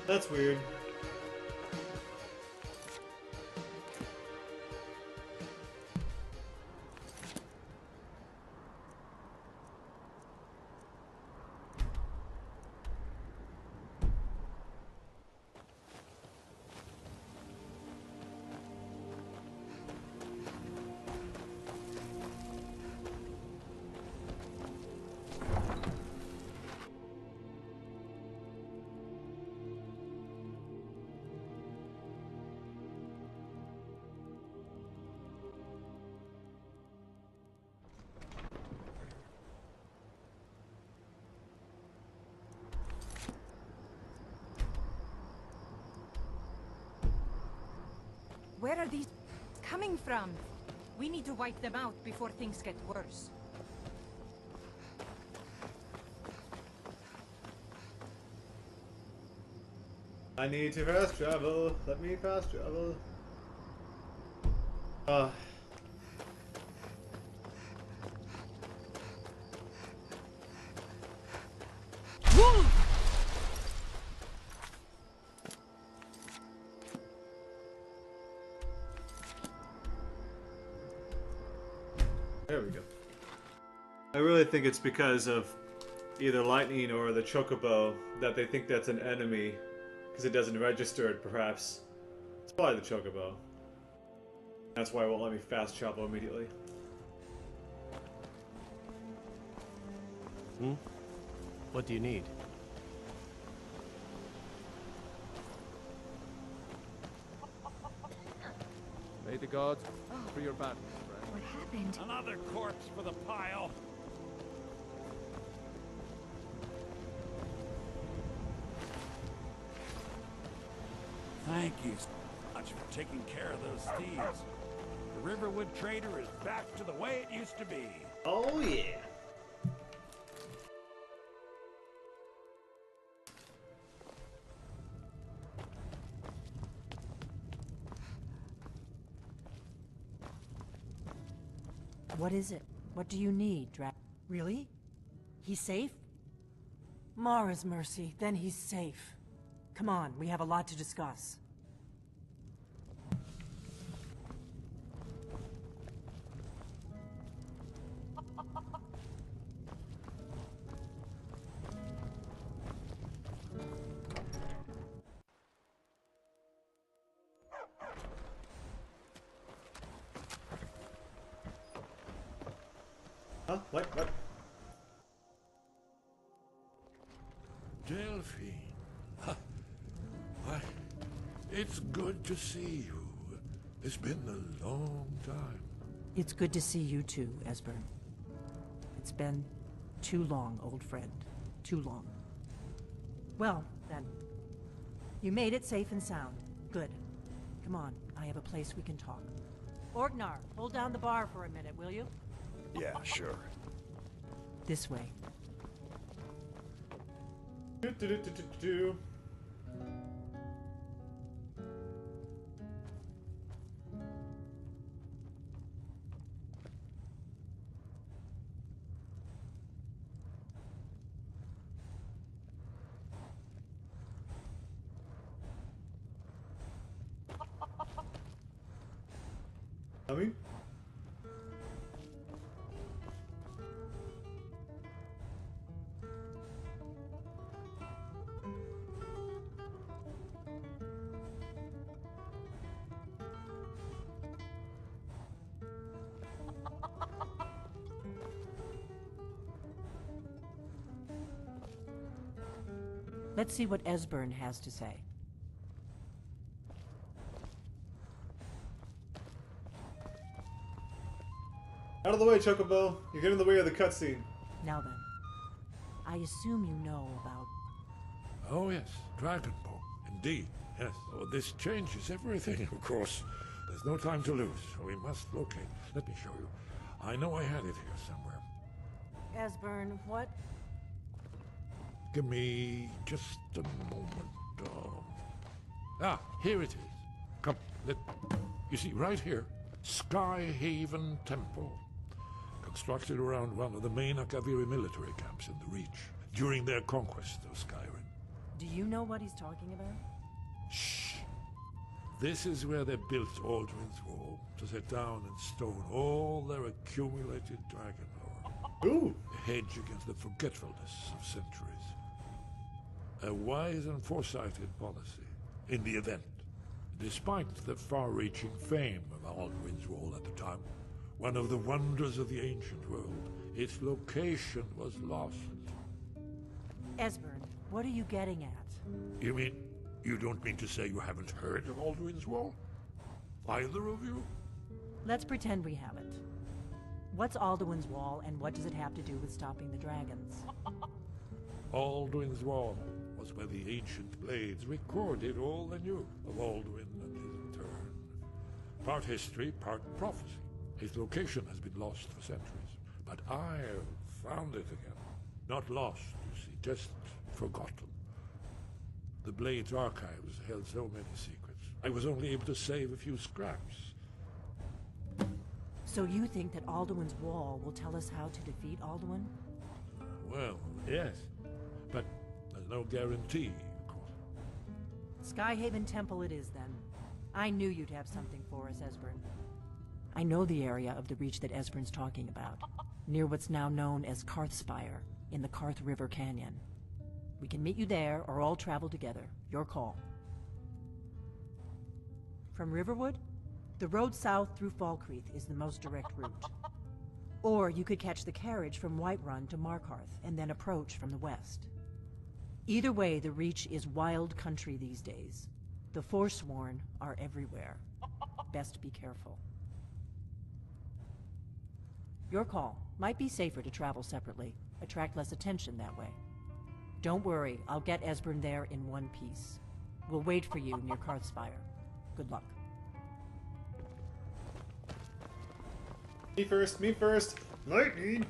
That's weird. Where are these coming from? We need to wipe them out before things get worse. I need to fast travel. Let me fast travel. Uh. Woo! There we go. I really think it's because of either lightning or the chocobo that they think that's an enemy because it doesn't register it, perhaps. It's probably the chocobo. That's why it won't let me fast travel immediately. What do you need? May the gods for your battles, friend. What happened? Another corpse for the pile. Thank you so much for taking care of those thieves. The Riverwood Trader is back to the way it used to be. Oh yeah. What is it? What do you need, Really? He's safe? Mara's mercy, then he's safe. Come on, we have a lot to discuss. Huh? What? Delphine. Why, it's good to see you. It's been a long time. It's good to see you too, Esbern. It's been too long, old friend. Too long. Well, then. You made it safe and sound. Good. Come on, I have a place we can talk. Orgnar, hold down the bar for a minute, will you? Yeah, sure. This way. Do. Coming? Let's see what Esbern has to say. Out of the way, Chocobo. You're getting in the way of the cutscene. Now then, I assume you know about... Oh yes, Dragonborn. Indeed, yes. Oh, this changes everything, of course. There's no time to lose. We must locate. Let me show you. I know I had it here somewhere. Esbern, what? Give me just a moment. Here it is. Come, you see, right here, Skyhaven Temple. Constructed around one of the main Akaviri military camps in the Reach during their conquest of Skyrim. Do you know what he's talking about? Shh! This is where they built Aldrin's Wall, to set down in stone all their accumulated dragon lore. Ooh! A hedge against the forgetfulness of centuries. A wise and foresighted policy, in the event. Despite the far-reaching fame of Aldrin's Wall at the time, one of the wonders of the ancient world, its location was lost. Esbern, what are you getting at? You mean, you don't mean to say you haven't heard of Aldrin's Wall? Either of you? Let's pretend we haven't. What's Alduin's Wall, and what does it have to do with stopping the dragons? Aldrin's Wall was where the ancient blades recorded all they knew of Aldwin and his return. Part history, part prophecy. His location has been lost for centuries, but I have found it again. Not lost, you see, just forgotten. The Blade's archives held so many secrets. I was only able to save a few scraps. So you think that Alduin's Wall will tell us how to defeat Alduin? Well, yes, but there's no guarantee, of course. Skyhaven Temple it is, then. I knew you'd have something for us, Esbern. I know the area of the Reach that Esbern's talking about, near what's now known as Karthspire, in the Karth River Canyon. We can meet you there, or all travel together. Your call. From Riverwood? The road south through Falkreath is the most direct route. Or you could catch the carriage from Whiterun to Markarth, and then approach from the west. Either way, the Reach is wild country these days. The Forsworn are everywhere. Best be careful. Your call. Might be safer to travel separately. Attract less attention that way. Don't worry, I'll get Esbern there in one piece. We'll wait for you near Karthspire. Good luck. Me first, me first! Lightning!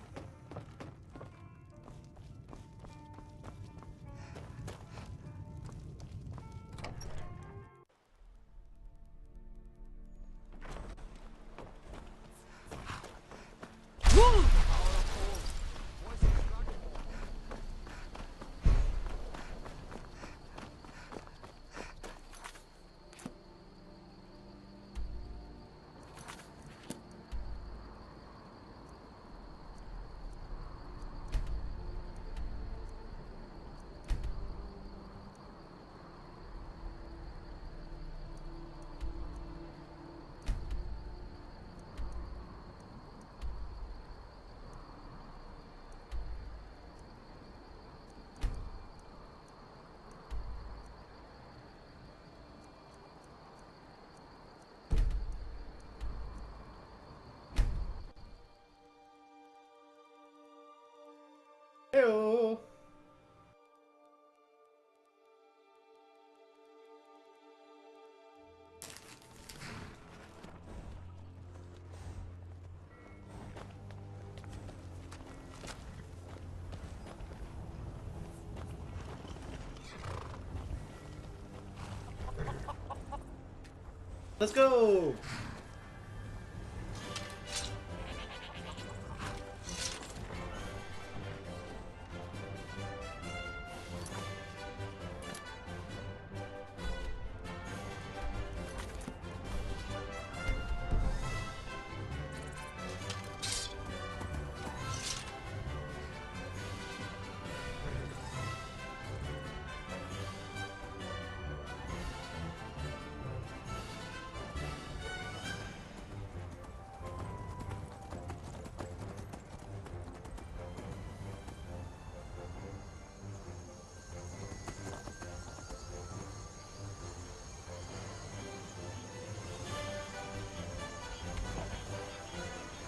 Heyo! Let's go!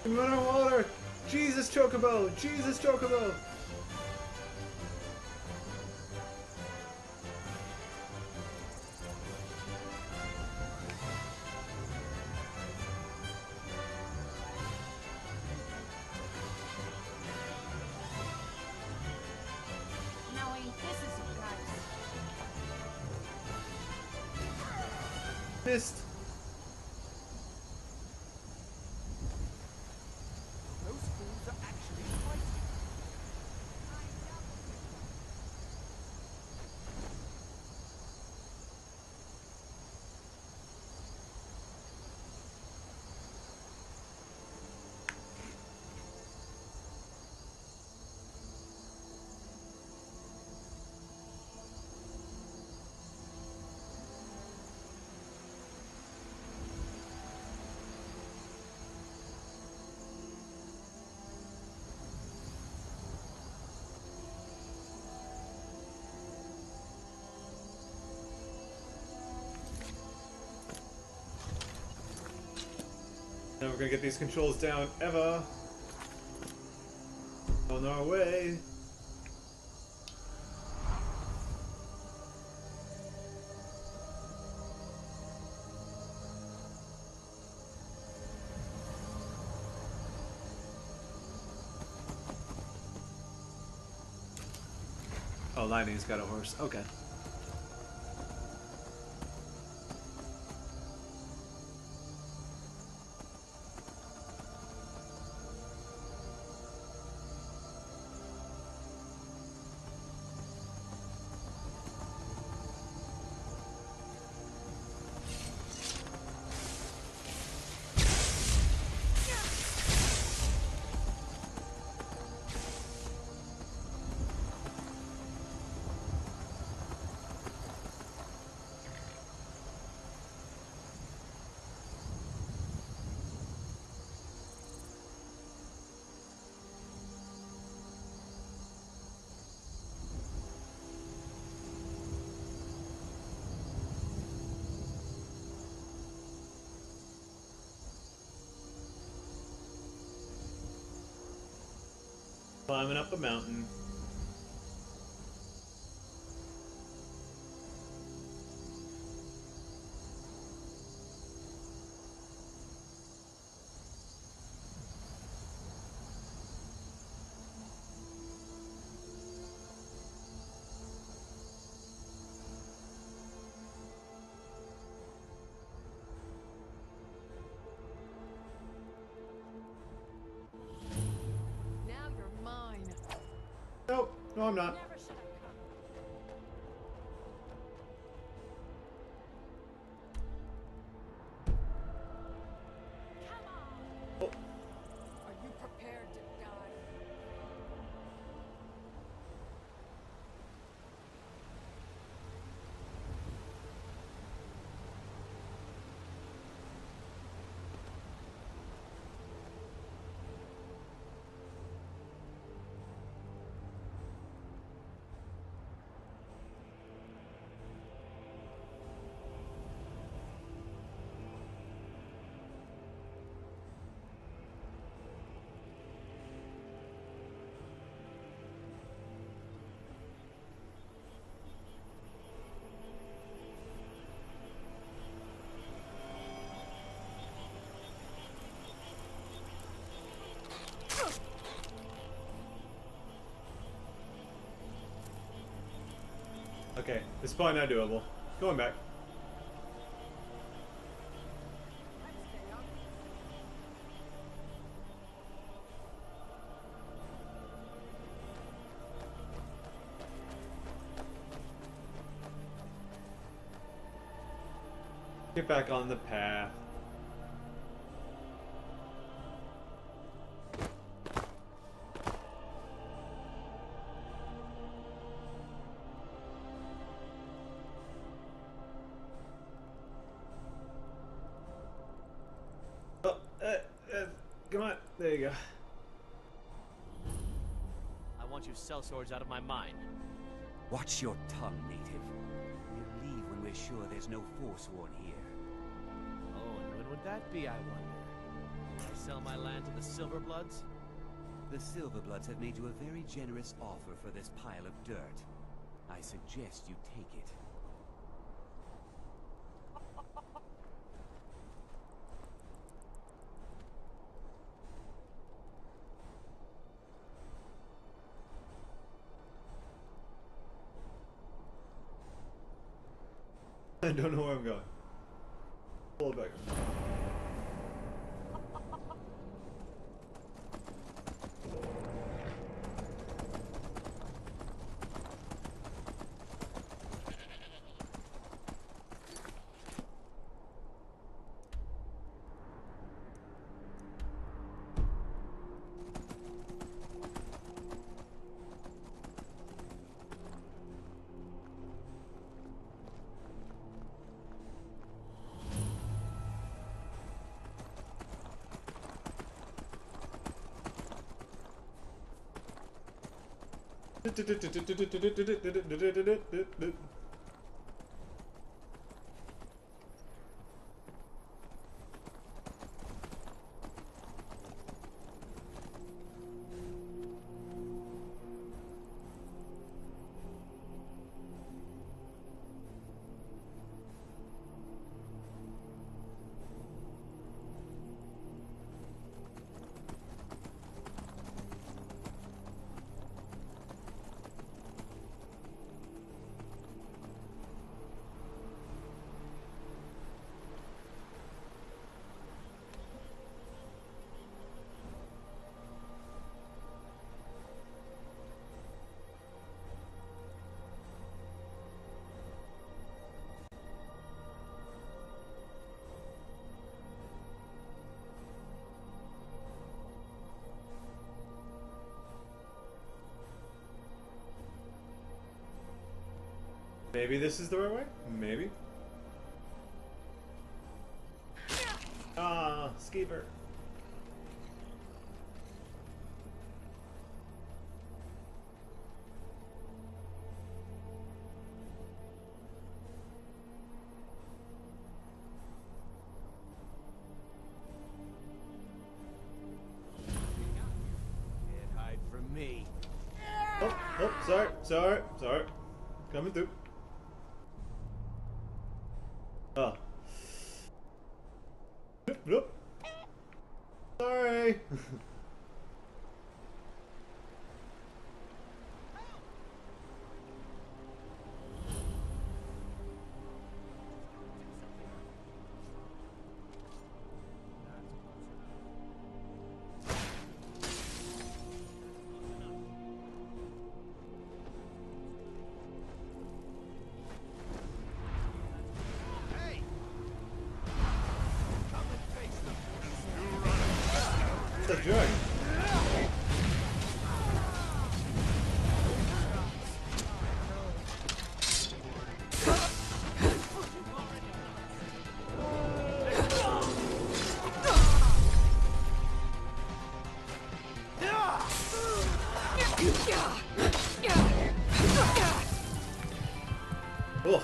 And run out of water! Jesus Chocobo! Jesus Chocobo! Now ain't this a surprise? Missed! Those fools are actually fighting. never gonna get these controls down ever. On our way. Oh, Lightning's got a horse. Okay. Climbing up a mountain. Now you're mine. Nope, no I'm not. Never should have come. Come on. Oh. Are you prepared to die? Okay, this is probably not doable. Going back. Get back on the path. Oh, come on. There you go. I want you sellswords out of my mind. Watch your tongue, native. We'll leave when we're sure there's no Forsworn here. Oh, and when would that be, I wonder? I sell my land to the Silverbloods? The Silverbloods have made you a very generous offer for this pile of dirt. I suggest you take it. I don't know where I'm going. Pull it back. Maybe this is the right way? Maybe. Ah, Skeever. Can't hide from me. Oh, sorry. Coming through. Oh. Nope. Sorry. Hey! Come and face them. It's a drug. Oh.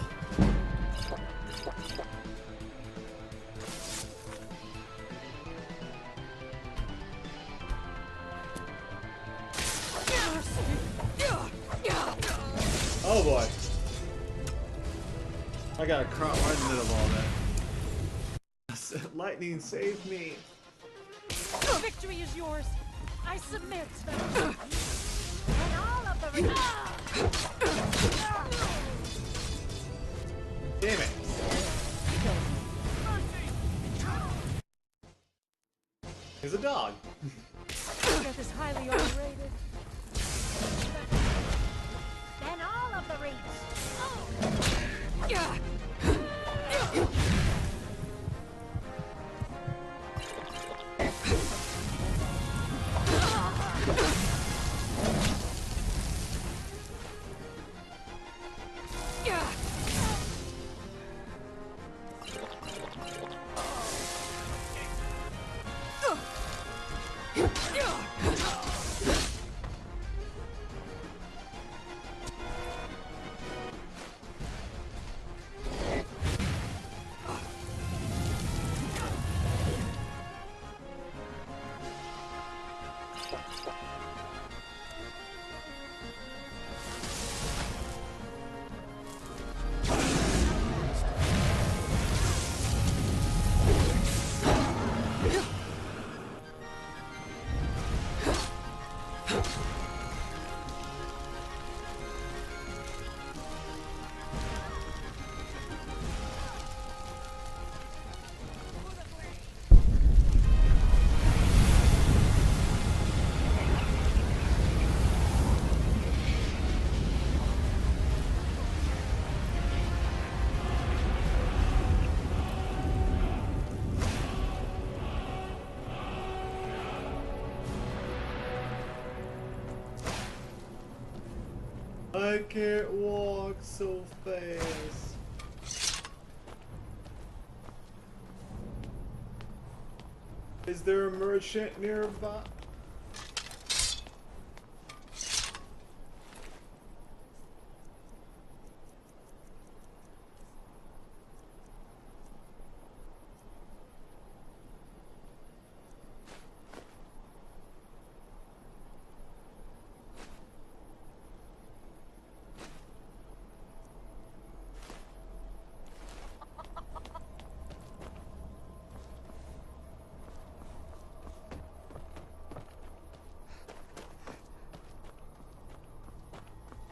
Oh boy. I got caught right in the middle of all that. Lightning saved me. Victory is yours. I submit. And all of the Damn it. He's a dog. Death is highly overrated. Then all of the rings. I can't walk so fast. Is there a merchant nearby?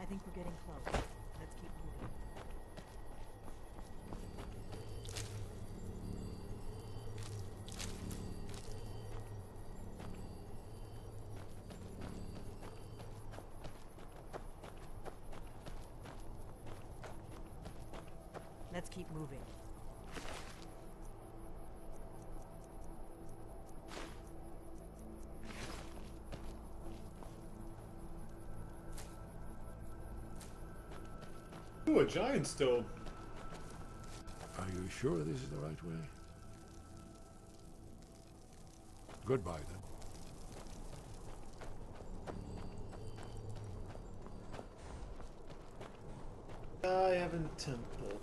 I think we're getting close. Let's keep moving. Let's keep moving. Ooh, a giant stone. Are you sure this is the right way? Goodbye, then. Skyrim Temple.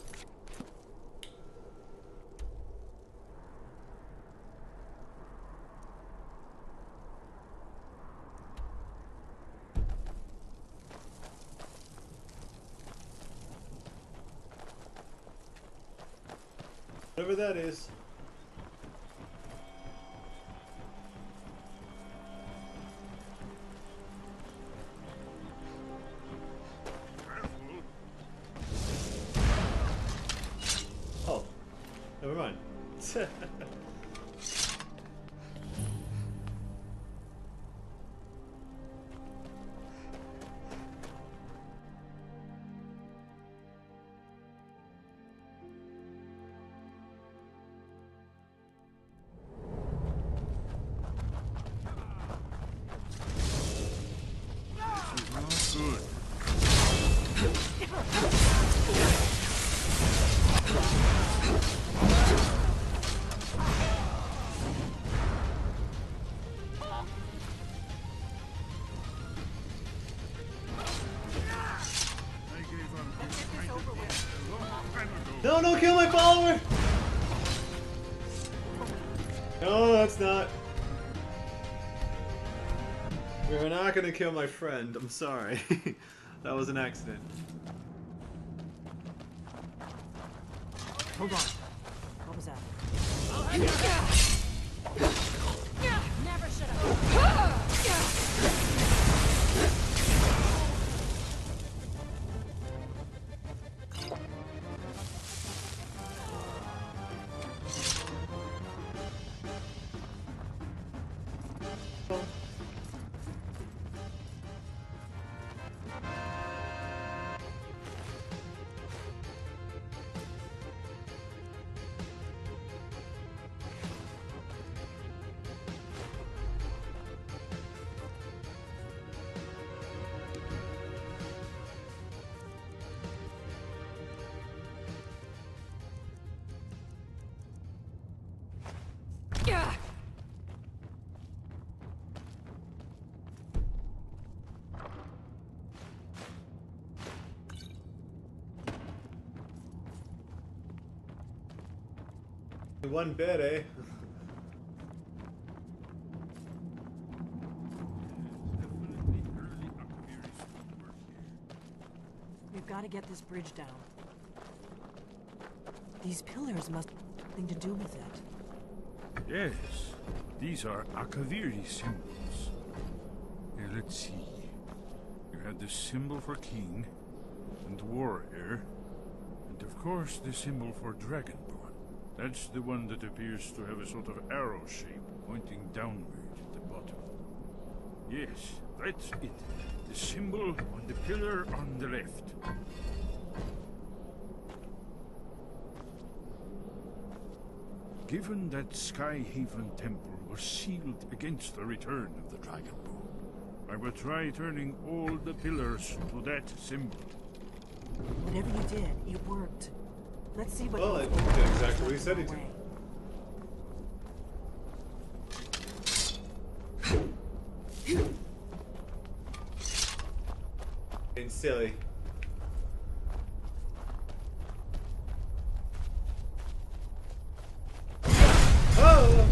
Whatever that is. Oh, never mind. Good. No, don't kill my follower! No, that's not. We're not gonna kill my friend. I'm sorry. That was an accident. Hold on. What was that? Never should have. One bed, eh? We've got to get this bridge down. These pillars must have something to do with it. Yes, these are Akaviri symbols. Here, let's see. You have the symbol for king, and warrior, and of course the symbol for dragonborn. That's the one that appears to have a sort of arrow shape pointing downward at the bottom. Yes, that's it. The symbol on the pillar on the left. Given that Skyhaven Temple was sealed against the return of the Dragonborn, I will try turning all the pillars to that symbol. Whatever you did, it worked. Let's see what. Well, you it did exactly what he said he did. Being silly. Oh!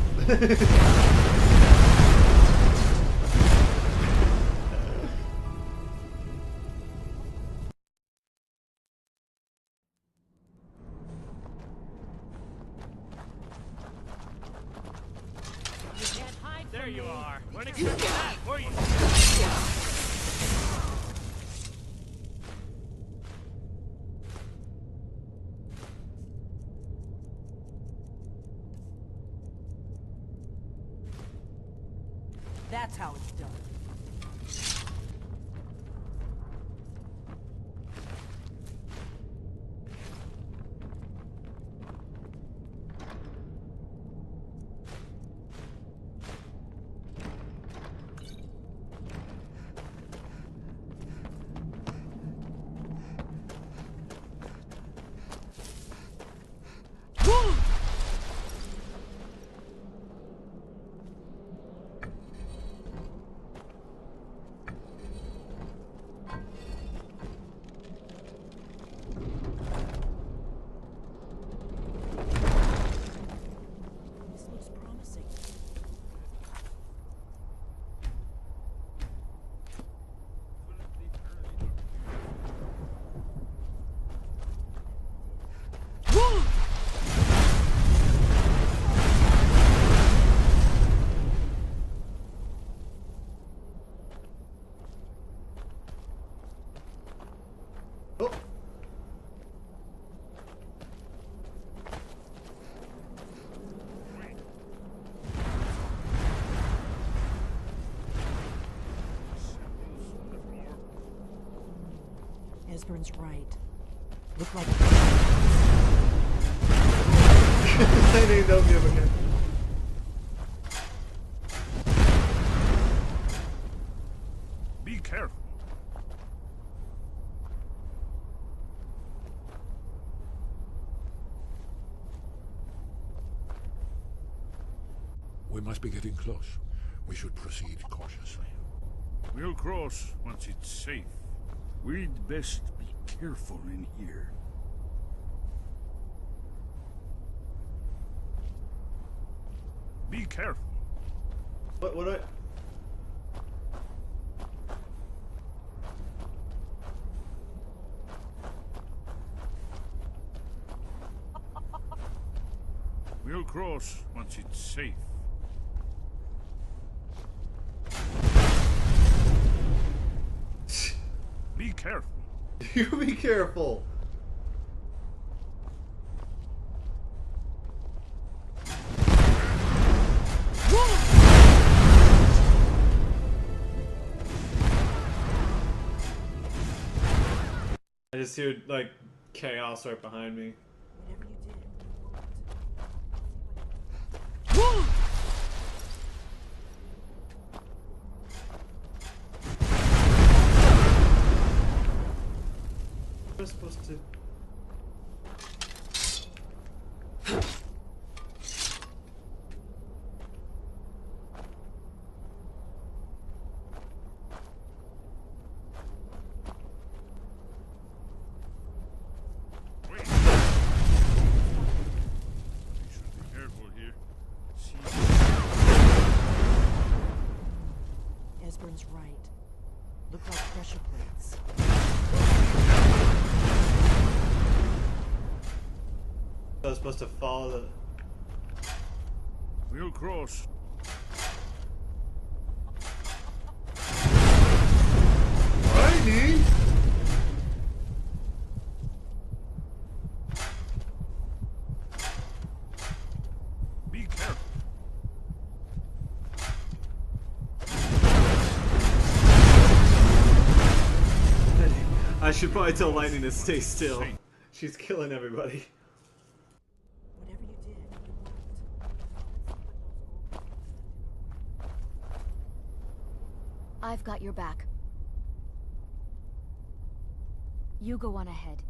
There you are. Weren't expecting that, were you? That's how it's done. Esbern's right. Look like... I need no give again. Be careful. We must be getting close. We should proceed cautiously. We'll cross once it's safe. We'd best be careful in here. Be careful. What I... We'll cross once it's safe. Be careful. You be careful. I just hear like chaos right behind me. Whatever you did, What am I supposed to... Wait. We should be careful here. See. Esbern's right. Look like pressure plates. I was supposed to follow the... We'll cross. Tiny? Be careful. I should probably tell Lightning to stay still. She's killing everybody. Whatever you did, I've got your back. You go on ahead.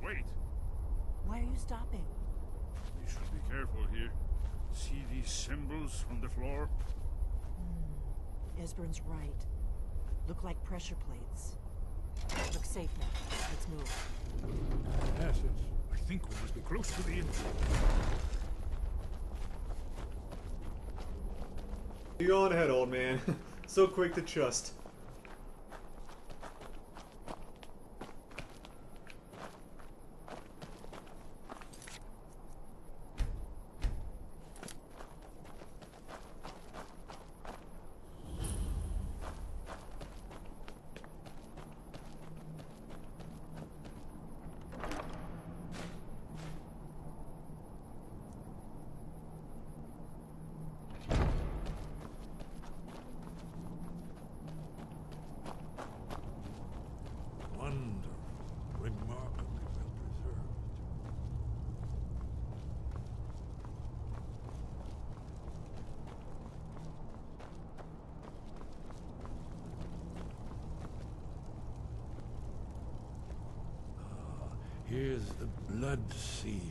Wait. Why are you stopping? We should be careful here. See these symbols on the floor? Esbern's right. Look like pressure plates. Look safe now. Let's move. Yes, yes. I think we must be close to the entrance. You go on ahead, old man. So quick to trust. Wonderful. Remarkably well preserved. Here's the blood seal.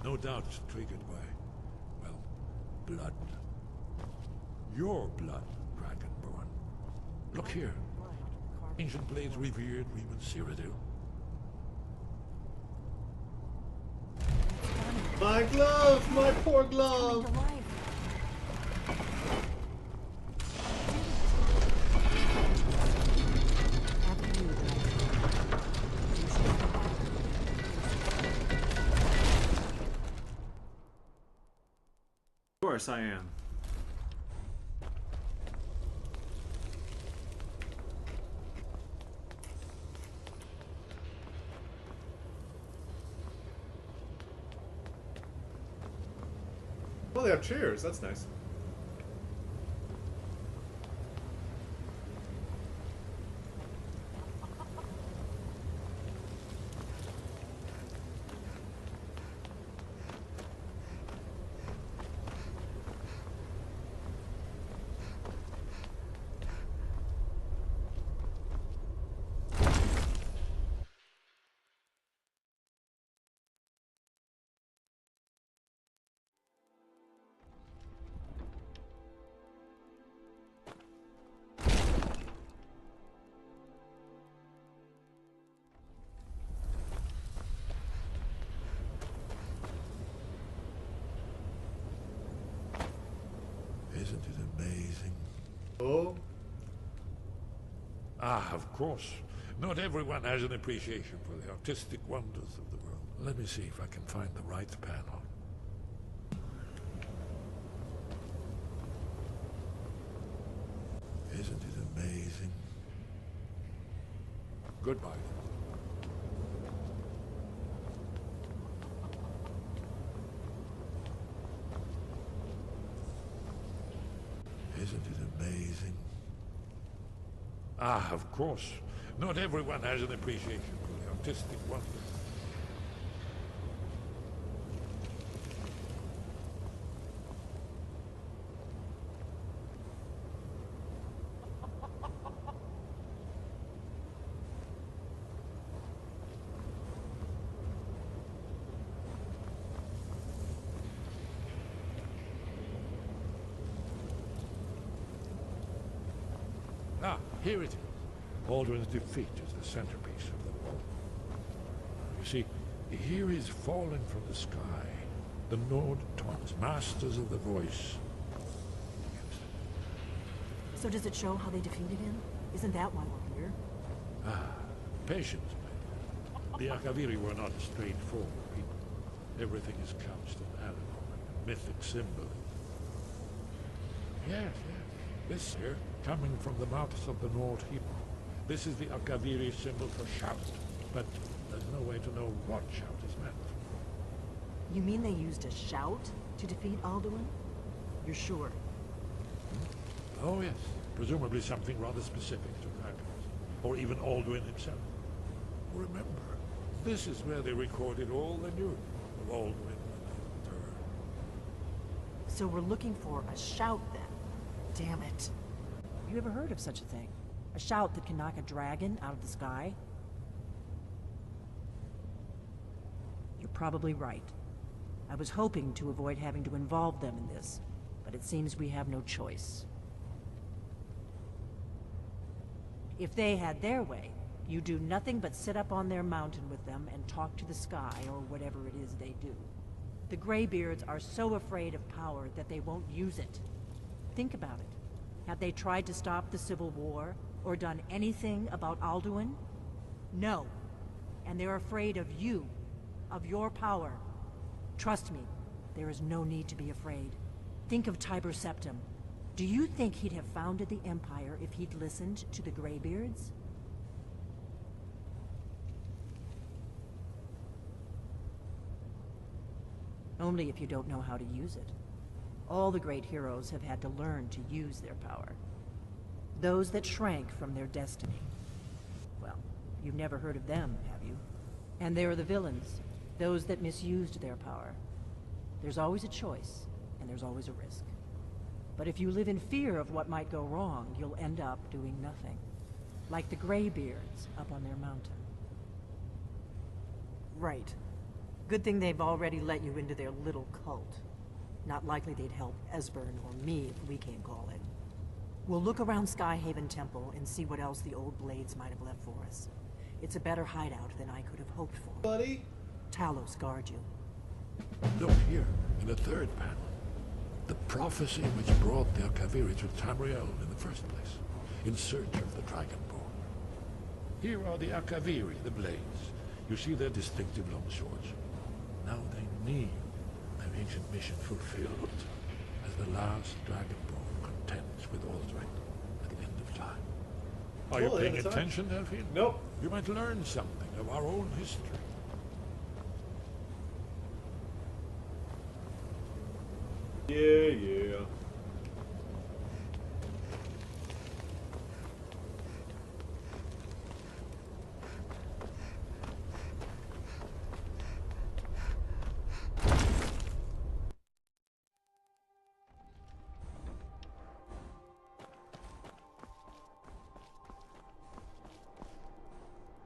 No doubt it's triggered by, well, blood. Your blood, Dragonborn. Look here. Ancient blades revered, even Cyrodiil. My glove! My poor Coming glove! to life. After you, Dragon. You should have course I am. Well, they have chairs. That's nice. Isn't it amazing? Oh. Ah, of course. Not everyone has an appreciation for the artistic wonders of the world. Let me see if I can find the right panel. Isn't it amazing? Goodbye. Isn't it amazing? Ah, of course. Not everyone has an appreciation for the artistic wonders. Ah, here it is. Alduin's defeat is the centerpiece of the wall. You see, here is fallen from the sky. The Nord Tongues, masters of the voice. So does it show how they defeated him? Isn't that why we're here? Ah, patience, my dear. The Akaviri were not a straightforward people. Everything is couched in allegory, mythic symbol. Yes, yes. This here, coming from the mouths of the Nord Hebrew. This is the Akaviri symbol for shout, but there's no way to know what shout is meant. You mean they used a shout to defeat Alduin? You're sure? Oh yes, presumably something rather specific to Kratos, or even Alduin himself. Remember, this is where they recorded all they knew of Alduin and his return. So we're looking for a shout then. Damn it. You ever heard of such a thing? A shout that can knock a dragon out of the sky? You're probably right. I was hoping to avoid having to involve them in this, but it seems we have no choice. If they had their way, you do nothing but sit up on their mountain with them and talk to the sky, or whatever it is they do. The Greybeards are so afraid of power that they won't use it. Think about it. Have they tried to stop the Civil War, or done anything about Alduin? No. And they're afraid of you, of your power. Trust me, there is no need to be afraid. Think of Tiber Septim. Do you think he'd have founded the Empire if he'd listened to the Greybeards? Only if you don't know how to use it. All the great heroes have had to learn to use their power. Those that shrank from their destiny. Well, you've never heard of them, have you? And there are the villains, those that misused their power. There's always a choice, and there's always a risk. But if you live in fear of what might go wrong, you'll end up doing nothing. Like the Greybeards up on their mountain. Right. Good thing they've already let you into their little cult. Not likely they'd help Esbern or me if we came calling. We'll look around Skyhaven Temple and see what else the old Blades might have left for us. It's a better hideout than I could have hoped for. Buddy? Talos guard you. Look here, in the third panel. The prophecy which brought the Akaviri to Tamriel in the first place, in search of the Dragonborn. Here are the Akaviri, the Blades. You see their distinctive long swords. Now they kneel, their ancient mission fulfilled. the last Dragonborn contends with Aldrin at the end of time. Are you Cool, paying yeah, that's attention, Delphine? Nope. You might learn something of our own history. Yeah.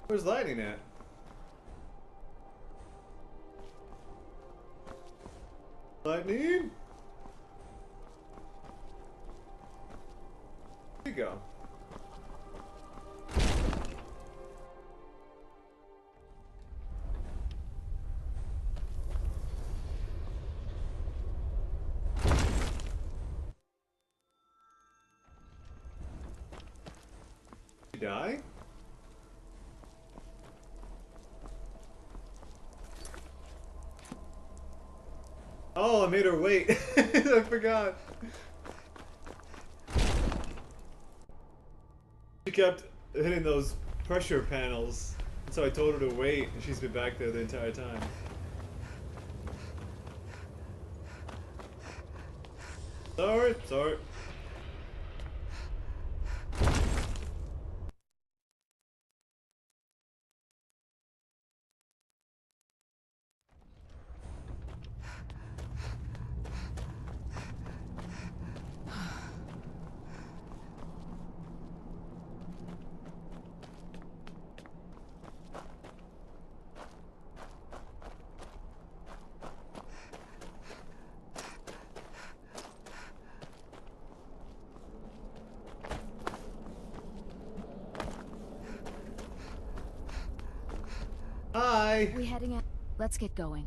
Where's lightning at? Lightning? There you go. Did he die? Oh, I made her wait. I forgot. She kept hitting those pressure panels, and so I told her to wait, and she's been back there the entire time. Sorry. Hi! We heading out? Let's get going.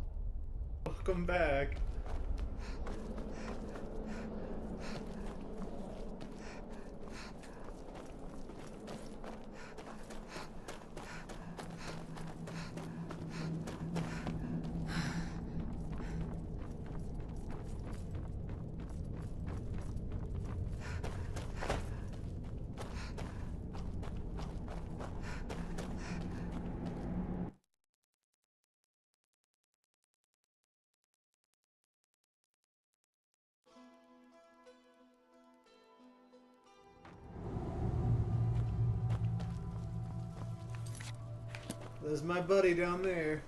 Welcome back. There's my buddy down there.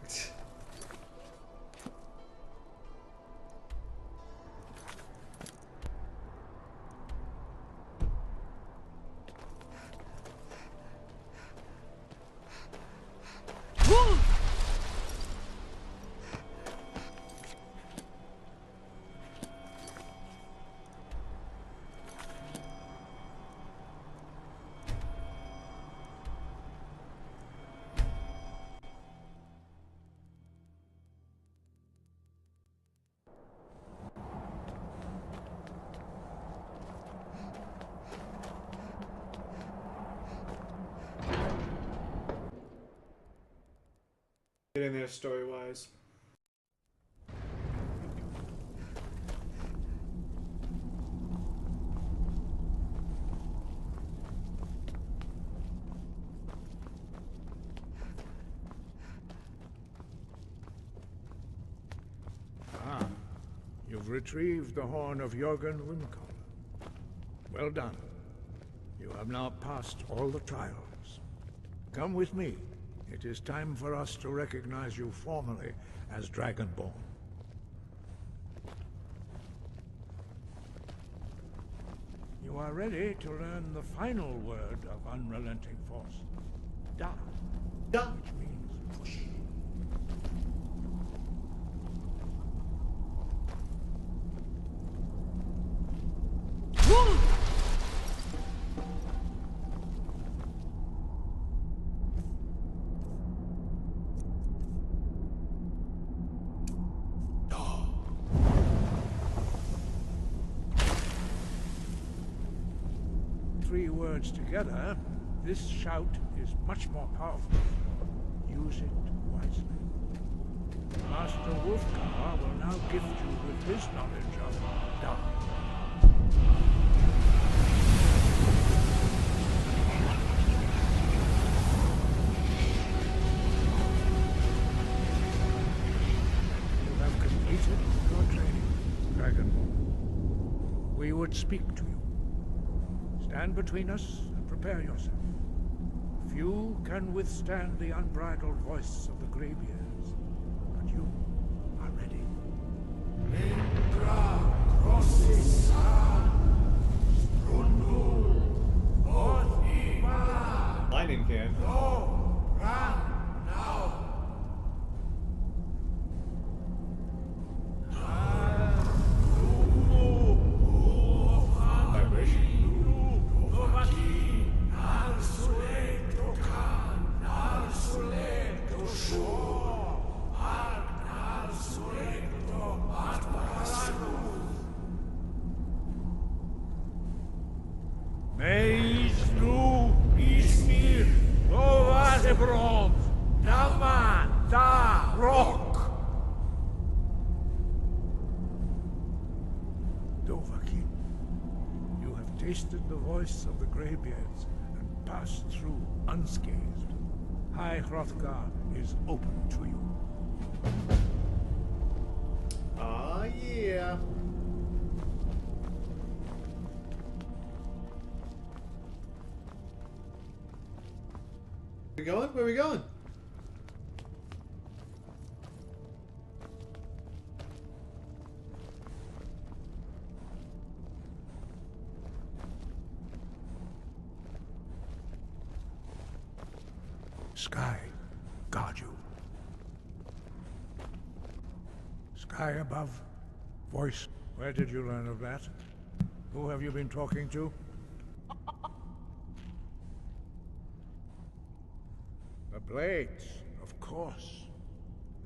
Get in there story-wise. Ah, you've retrieved the horn of Jörgen Windcaller. Well done. You have now passed all the trials. Come with me. It is time for us to recognize you formally as Dragonborn. You are ready to learn the final word of unrelenting force. Da. Da. Which means push. Three words together, this shout is much more powerful. Use it wisely. Master Wolfgar will now gift you with his knowledge of dark. You have completed your training, Dragonborn. We would speak to you. Stand between us and prepare yourself. Few can withstand the unbridled voice of the Greybeards, but you are ready. Lightning can. Dovahkiin, you have tasted the voice of the Greybeards and passed through unscathed. High Hrothgar is open to you. Ah, yeah. Where we going? Where we going? Sky guard you. Sky above, voice. Where did you learn of that? Who have you been talking to? The Blades, of course.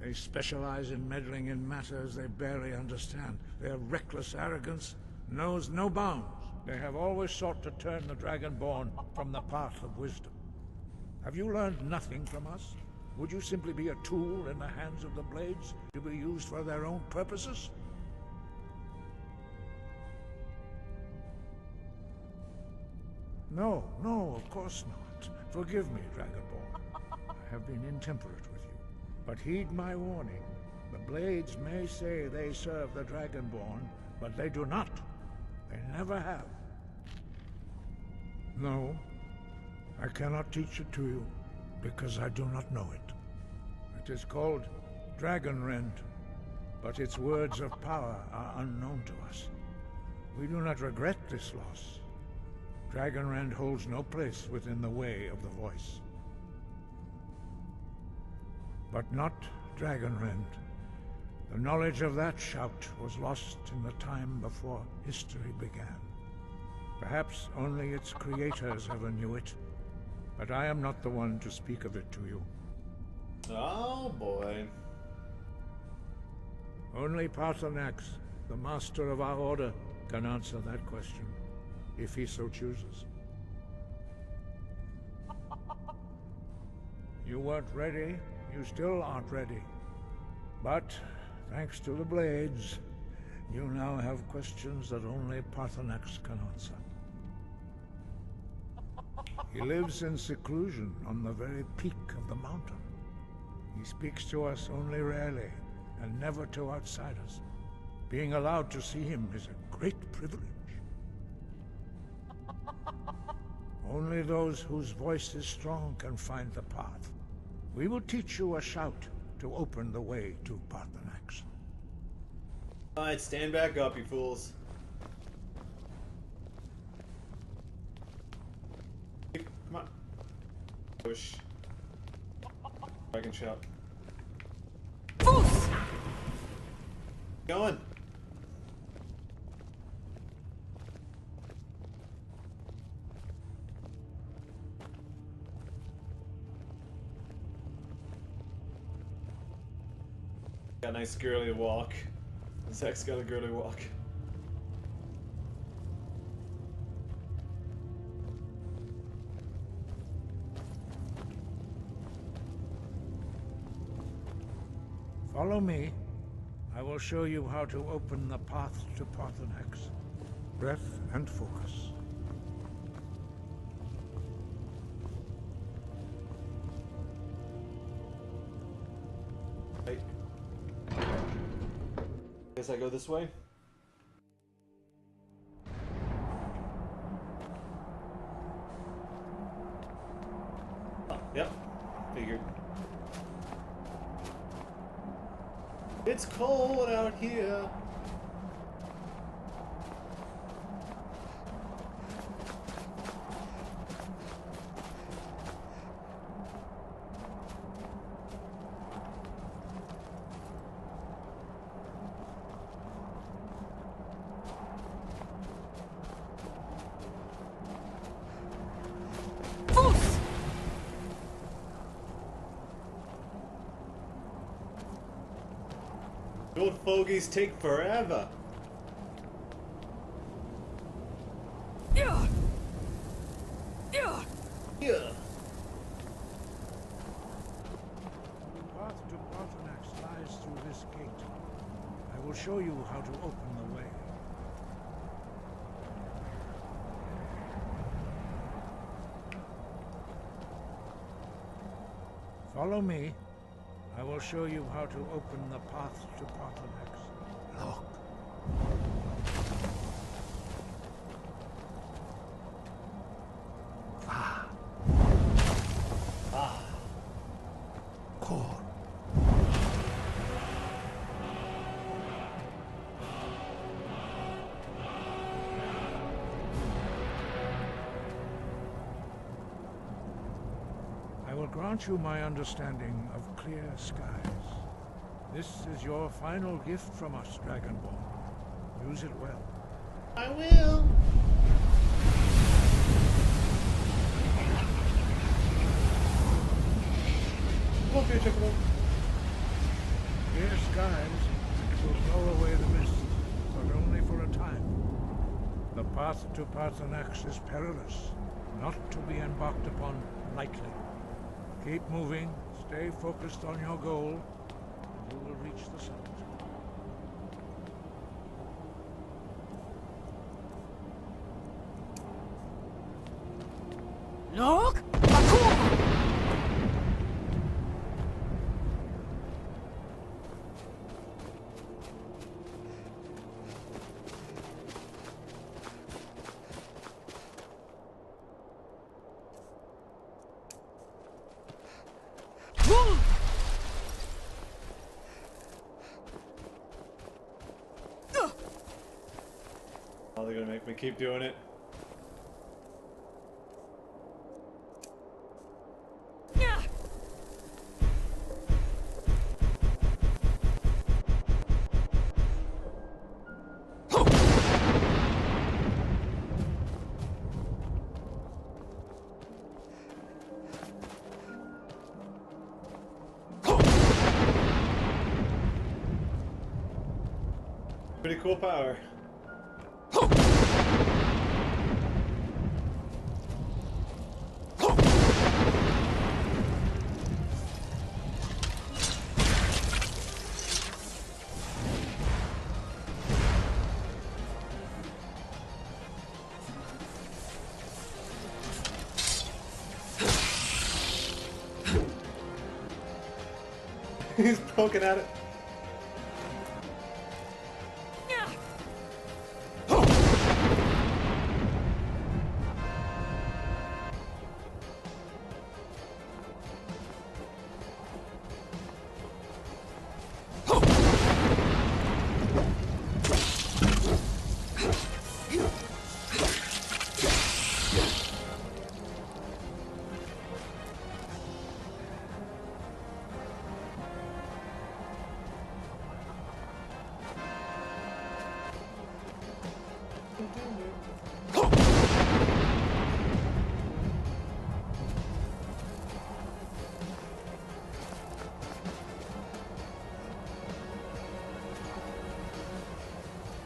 They specialize in meddling in matters they barely understand. Their reckless arrogance knows no bounds. They have always sought to turn the Dragonborn from the path of wisdom. Have you learned nothing from us? Would you simply be a tool in the hands of the Blades to be used for their own purposes? No, of course not. Forgive me, Dragonborn. I have been intemperate with you. But heed my warning. The Blades may say they serve the Dragonborn, but they do not. They never have. No, I cannot teach it to you, because I do not know it. It is called Dragonrend, but its words of power are unknown to us. We do not regret this loss. Dragonrend holds no place within the way of the voice. But not Dragonrend. The knowledge of that shout was lost in the time before history began. Perhaps only its creators ever knew it, but I am not the one to speak of it to you. Oh boy. Only Paarthurnax, the master of our order, can answer that question, if he so chooses. You weren't ready, you still aren't ready. But, thanks to the Blades, you now have questions that only Paarthurnax can answer. He lives in seclusion on the very peak of the mountain. He speaks to us only rarely, and never to outsiders. Being allowed to see him is a great privilege. Only those whose voice is strong can find the path. We will teach you a shout to open the way to Paarthurnax. Alright, stand back up, you fools. Come on. Push. I can shout. Fools! Going. Got a nice girly walk. Zack's got a girly walk. Follow Follow me. I will show you how to open the path to Parthenax. Breath and focus. Right. Guess I go this way? Oh, yep. Figured. It's cold out here. Old fogies take forever. Yeah. The path to Parthenax lies through this gate. I will show you how to open the way. Follow me. I will show you how to open the path to Parthenax. Look. Core. I will grant you my understanding of clear skies. This is your final gift from us, Dragonborn. Use it well. I will. Come up here, Chocobo. Clear skies will blow away the mist, but only for a time. The path to Parthenax is perilous, not to be embarked upon lightly. Keep moving, stay focused on your goal, and you will reach the summit. Look! Oh, they're gonna make me keep doing it. Pretty cool power. He's poking at it.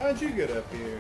How'd you get up here?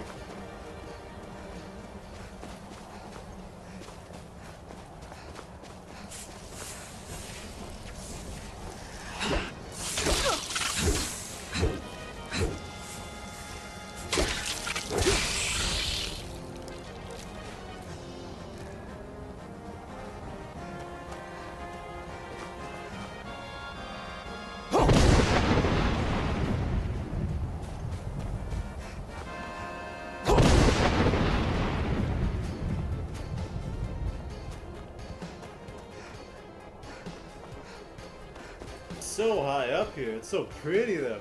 so high up here. It's so pretty though.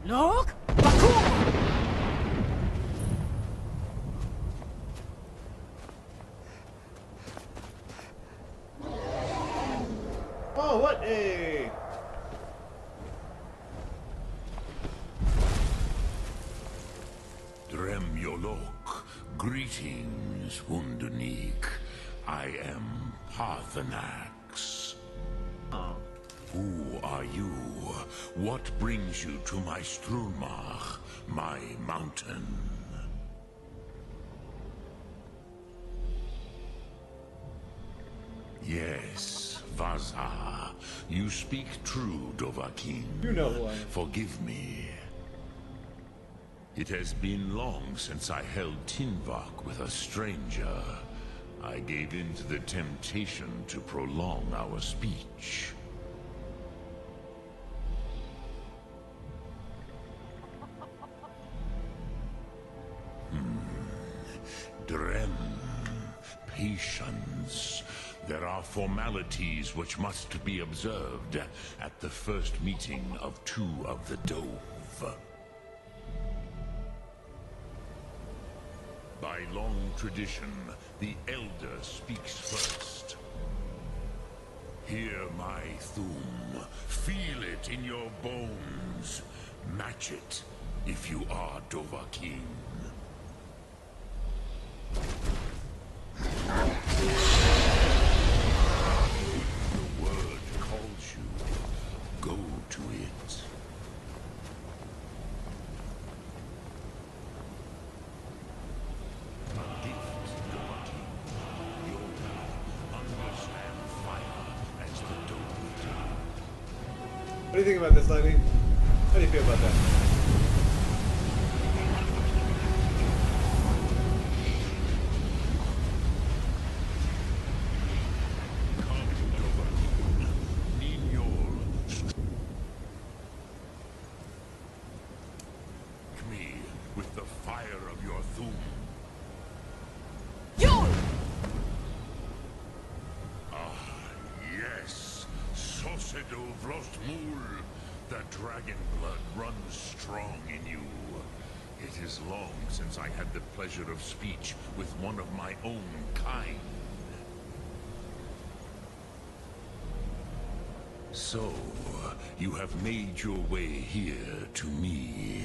Look! Oh, what a... Dremyolok, greetings, Wundernik. I am Parthenax. Oh. Who are you? What brings you to my Strunmach, my mountain? Yes, Vaza. You speak true, Dovahkiin. You know who I am. Forgive me. It has been long since I held Tinvak with a stranger. I gave in to the temptation to prolong our speech. Drem. Patience. There are formalities which must be observed at the first meeting of two of the Dove. By long tradition, the Elder speaks first. Hear my Thum. Feel it in your bones. Match it if you are Dovahkiin. The word calls you. Go to it. A gift, Dovahkiin. You understand fire as the Dove do. What do you think about this, Lightning? How do you feel about that? The dragon blood runs strong in you. It is long since I had the pleasure of speech with one of my own kind. So, you have made your way here to me.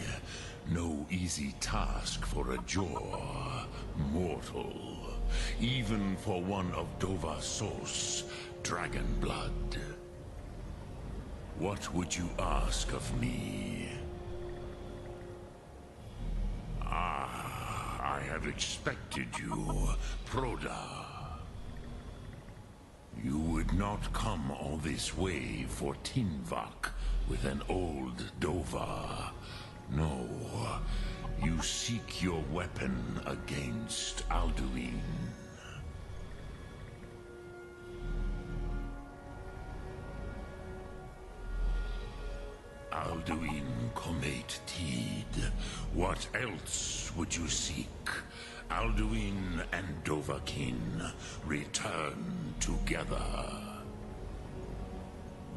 No easy task for a Jor, mortal. Even for one of Dovahsos, dragon blood. What would you ask of me? Ah, I have expected you, Proda. You would not come all this way for Tinvak with an old Dova. No, you seek your weapon against Alduin. Alduin Comate Teed. What else would you seek? Alduin and Dovahkiin return together.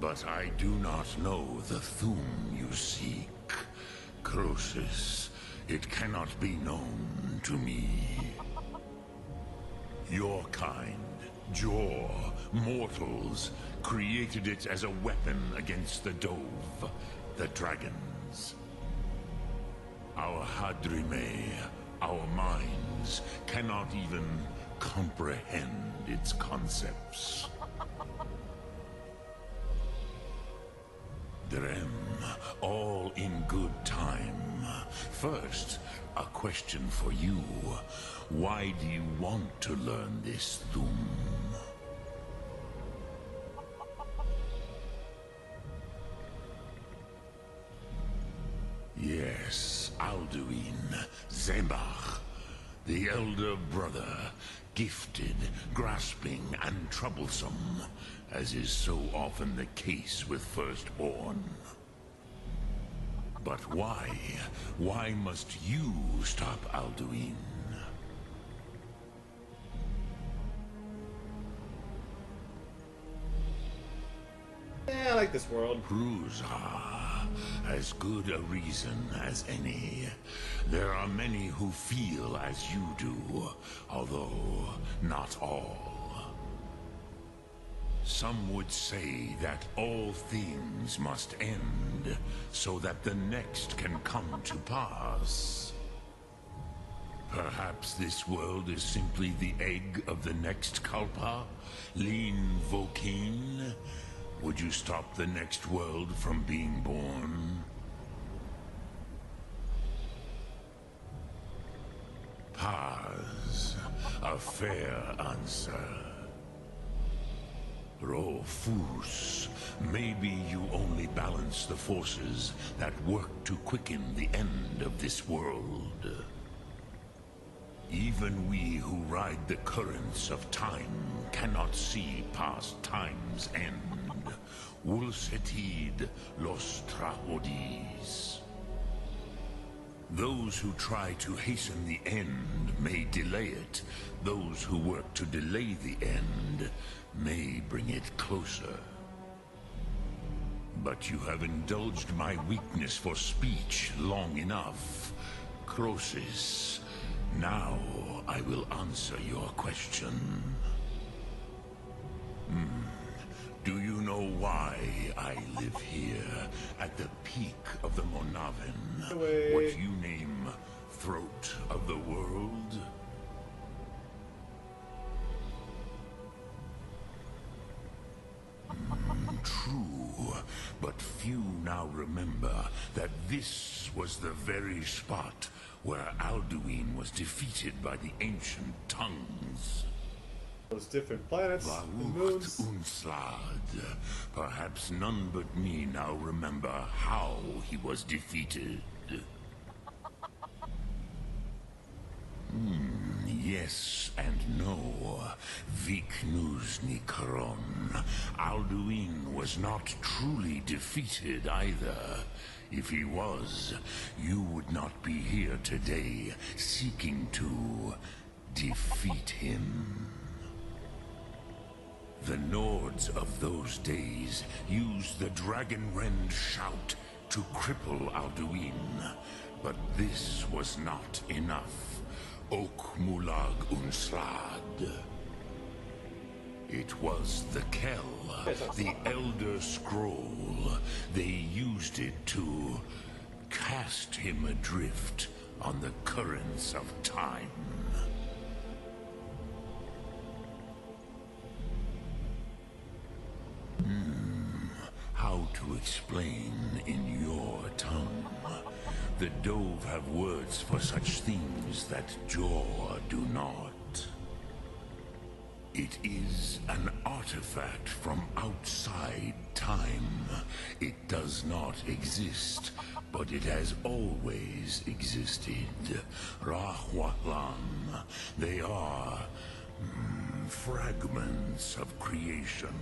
But I do not know the Thum you seek. Croesus, it cannot be known to me. Your kind, Jor, mortals, created it as a weapon against the Dove, the dragons. Our Hadrime, our minds, cannot even comprehend its concepts. Drem, all in good time. First, a question for you. Why do you want to learn this, Thum? Yes, Alduin, Zebach, the elder brother, gifted, grasping, and troublesome, as is so often the case with Firstborn. But why? Why must you stop Alduin? Yeah, I like this world. Prusa, as good a reason as any. There are many who feel as you do, although not all. Some would say that all things must end, so that the next can come to pass. Perhaps this world is simply the egg of the next Kalpa, Lin Vokin. Would you stop the next world from being born? Paz, a fair answer. Rofus, maybe you only balance the forces that work to quicken the end of this world. Even we who ride the currents of time cannot see past time's end. Wulsetid los trahodis. Those who try to hasten the end may delay it. Those who work to delay the end may bring it closer. But you have indulged my weakness for speech long enough. Croesus, now I will answer your question. Do you know why I live here, at the peak of the Monavin? What you name throat of the world? True, but few now remember that this was the very spot where Alduin was defeated by the ancient tongues. Those different planets and moons. Unslad. Perhaps none but me now remember how he was defeated. Yes and no. Viknuzny Karon. Alduin was not truly defeated either. If he was, you would not be here today seeking to defeat him. The Nords of those days used the Dragonrend shout to cripple Alduin, but this was not enough. Ok Mulag Unslad. It was the Kell, the Elder Scroll. They used it to cast him adrift on the currents of time. How to explain in your tongue? The Dove have words for such things that Jor do not. It is an artifact from outside time. It does not exist, but it has always existed. Rahwatlan. They are fragments of creation.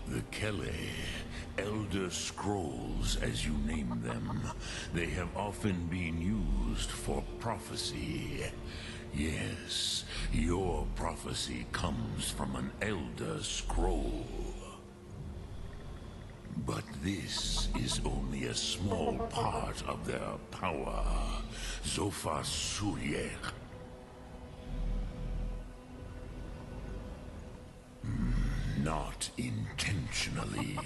The Kele, Elder Scrolls as you name them, they have often been used for prophecy. Yes, your prophecy comes from an Elder Scroll. But this is only a small part of their power. Zofa Suryek. Not intentionally.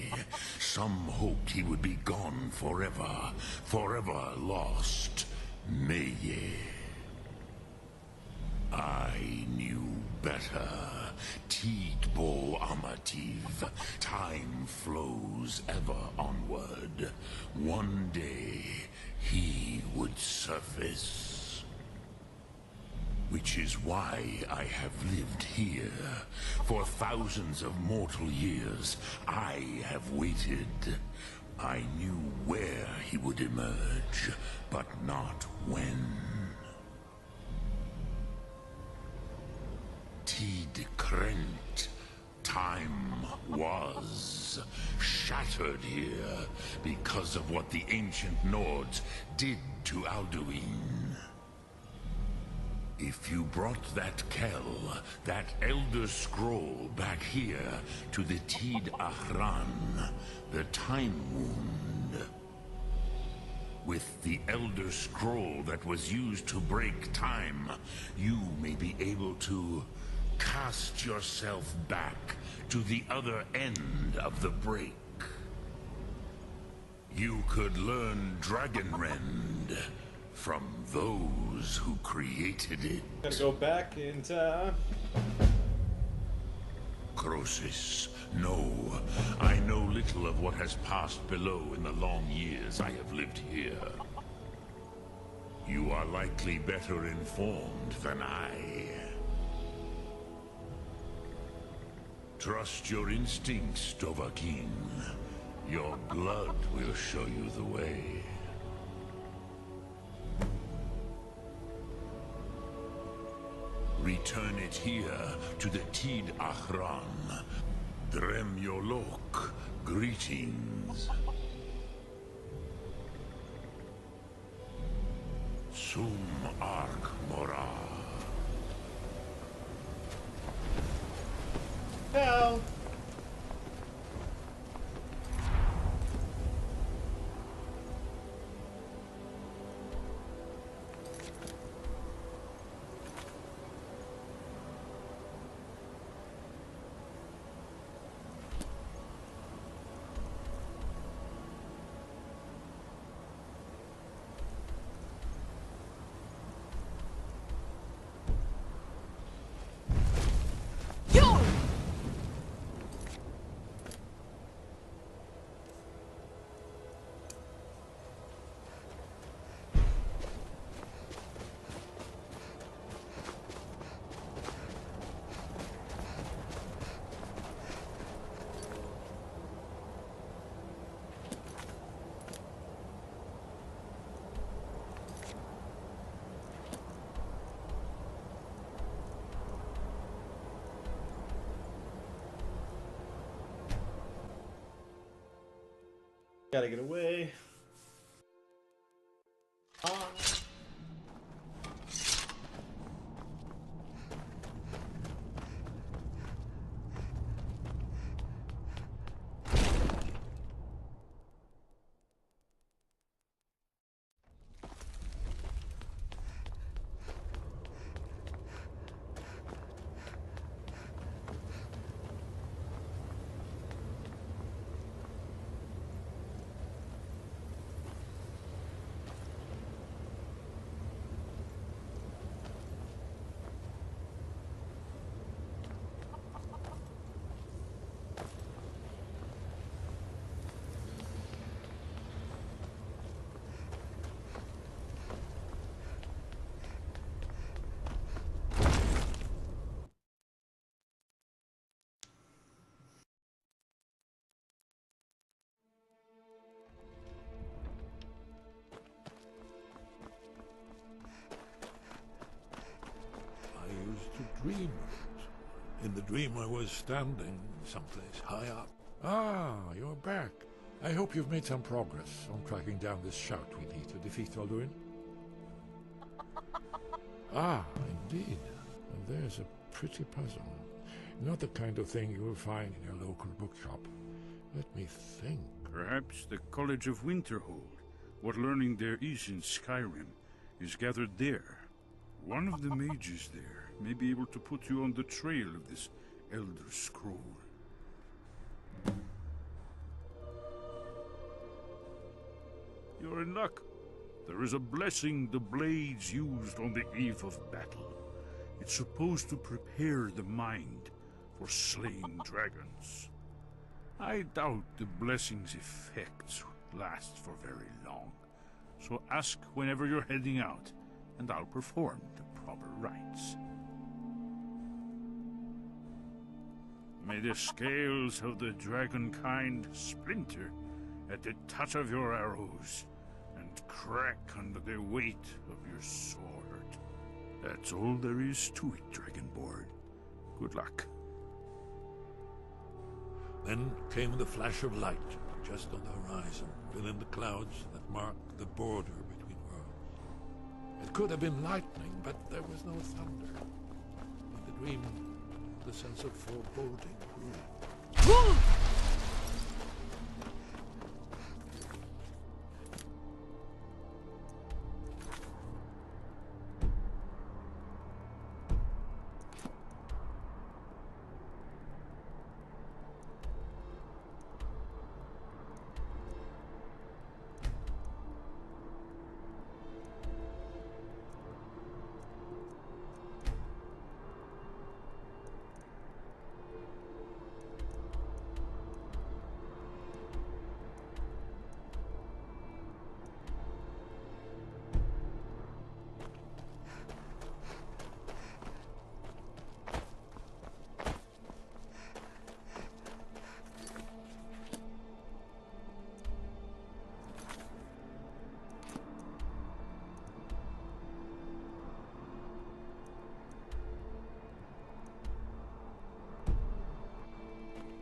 Some hoped he would be gone forever. Forever lost. Meye. I knew better. Tidbo Amativ. Time flows ever onward. One day, he would surface. Which is why I have lived here. For thousands of mortal years, I have waited. I knew where he would emerge, but not when. Tid Krent. Time was shattered here because of what the ancient Nords did to Alduin. If you brought that Kell, that Elder Scroll, back here to the Tid Ahran, the Time Wound, with the Elder Scroll that was used to break time, you may be able to cast yourself back to the other end of the break. You could learn Dragonrend from those who created it. Gotta go back in time. Croesus, no. I know little of what has passed below in the long years I have lived here. You are likely better informed than I. Trust your instincts, Dovahkiin. Your blood will show you the way. Return it here to the Tid Ahran. Drem Yolok, greetings. Sum Ark Mora. Hell. Gotta get away. Dream of it. In the dream I was standing someplace high up. Ah, you're back. I hope you've made some progress on tracking down this shout we need to defeat Alduin. Ah, indeed. And there's a pretty puzzle. Not the kind of thing you will find in your local bookshop. Let me think. Perhaps the College of Winterhold. What learning there is in Skyrim is gathered there. One of the mages there may be able to put you on the trail of this Elder Scroll. You're in luck. There is a blessing the blades used on the eve of battle. It's supposed to prepare the mind for slaying dragons. I doubt the blessing's effects last for very long. So ask whenever you're heading out, and I'll perform the proper rites. May the scales of the dragon kind splinter at the touch of your arrows, and crack under the weight of your sword. That's all there is to it, Dragonborn. Good luck. Then came the flash of light, just on the horizon, within the clouds that marked the border between worlds. It could have been lightning, but there was no thunder. In the dream, the sense of foreboding grew.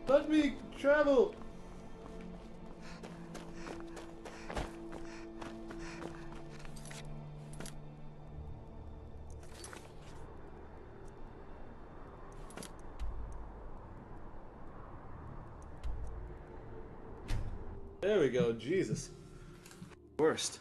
Let me travel! There we go, Jesus. Worst.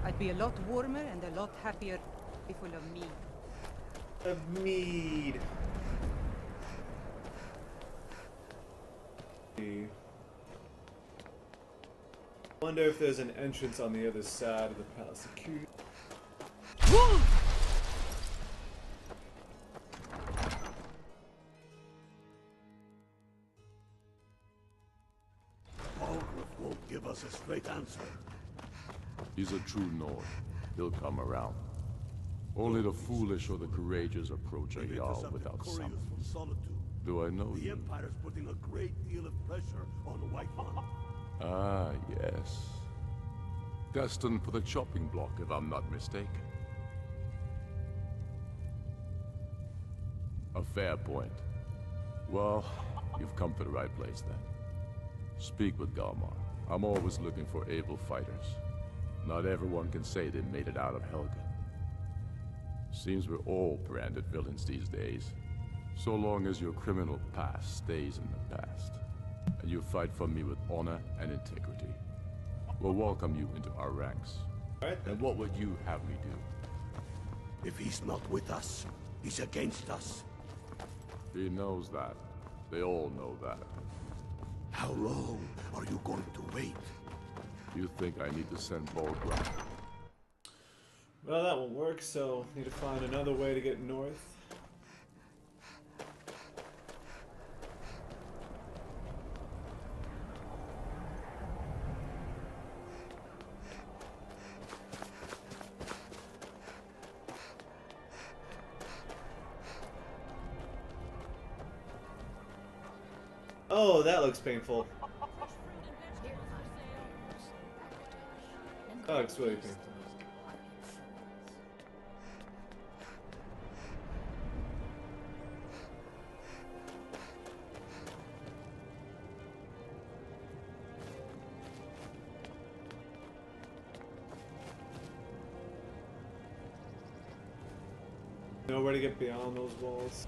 I'd be a lot warmer and a lot happier if full of mead. Of mead. Wonder if there's an entrance on the other side of the palace security. Algrove won't give us a straight answer. He's a true Nord. He'll come around. Only the foolish or the courageous approach a Jarl without summons. Do I know The you? Empire's putting a great deal of pressure on the White One. Ah, yes. Destined for the chopping block, if I'm not mistaken. A fair point. Well, you've come to the right place then. Speak with Galmar. I'm always looking for able fighters. Not everyone can say they made it out of Helgen. Seems we're all branded villains these days. So long as your criminal past stays in the past, and you fight for me with honor and integrity, we'll welcome you into our ranks. And what would you have me do? If he's not with us, he's against us. He knows that. They all know that. How long are you going to wait? You think I need to send Bolgraf? Well, that won't work, so need to find another way to get north. Oh, that looks painful. That looks really painful. Know where to get beyond those walls.